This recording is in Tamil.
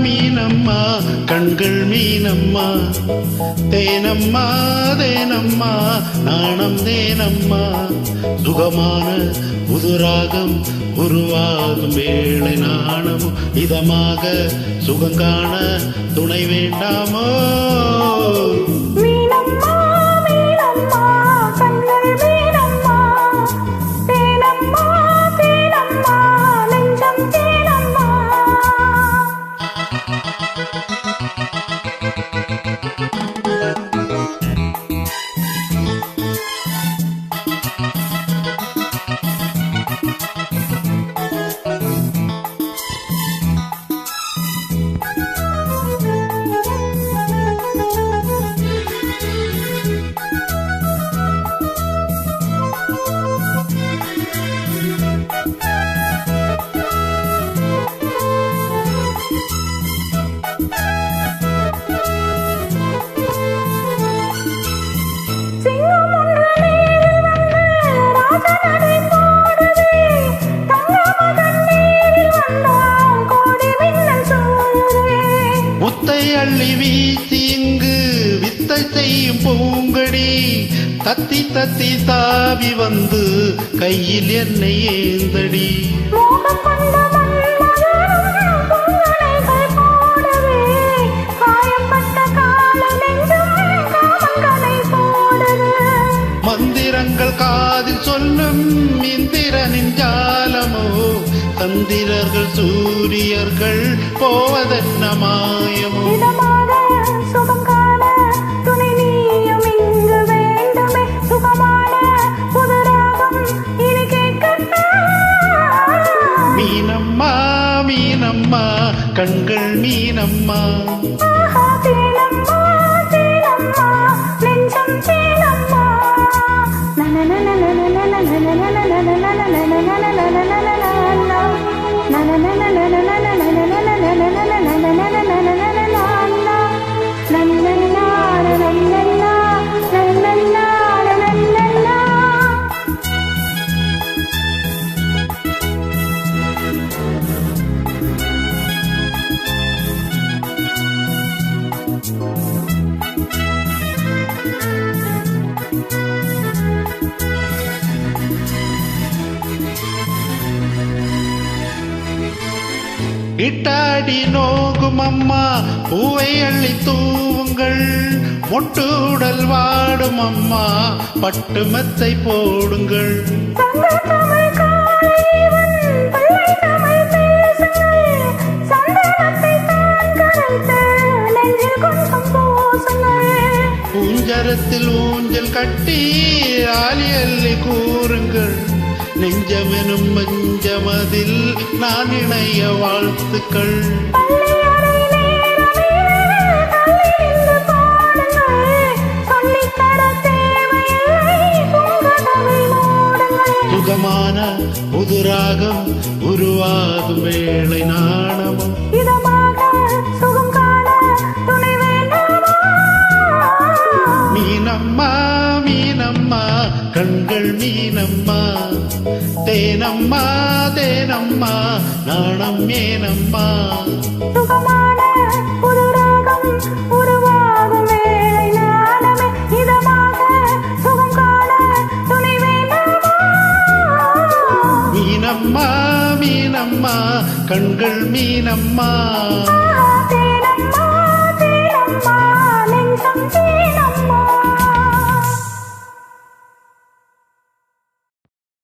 மீனம்மா கண்கள் மீனம்மா தேனம்மா தேனம்மா நாணம் தேனம்மா சுகமான புதுராகம் உருவாகும் வேளை நாணமும் இதமாக சுகங்காண துணை வேண்டாமோ அள்ளி வீசி இங்கு வித்தை செய்யும் பூங்கடி தத்தி தத்தி தாவி வந்து கையில் என்னை ஏந்தடி மந்திரங்கள் காதில் சொல்லும் இந்திரனின் ஜாலமோ தந்திரர்கள் சூரியர்கள் போவதென்ன மாயமோ மீனம்மா மீனம்மா கண்கள் மீனம்மா இட்டாடி நோகும் அம்மா பூவை அள்ளி தூவுங்கள் மொட்டுடல் வாடும் அம்மா பட்டு மெத்தை போடுங்கள் ஊஞ்சரத்தில் ஊஞ்சல் கட்டி ஆலி அள்ளி கூறுங்கள் நெஞ்சமெனும் மஞ்சமதில் நான் இணைய வாழ்த்துக்கள் சுகமான புதுராகம் உருவாகும் வேளை நாணமும் மீனம்மா மீனம்மா கண்கள் மீனம்மா தேனம்மா தேனம்மா நாணம் ஏனம்மா சுகமான புதுராகம் உருவாகும் வேளை நாணமே இதமாக சுகம் காண துணை வேண்டாமா மீனம்மா மீனம்மா கண்கள் மீனம்மா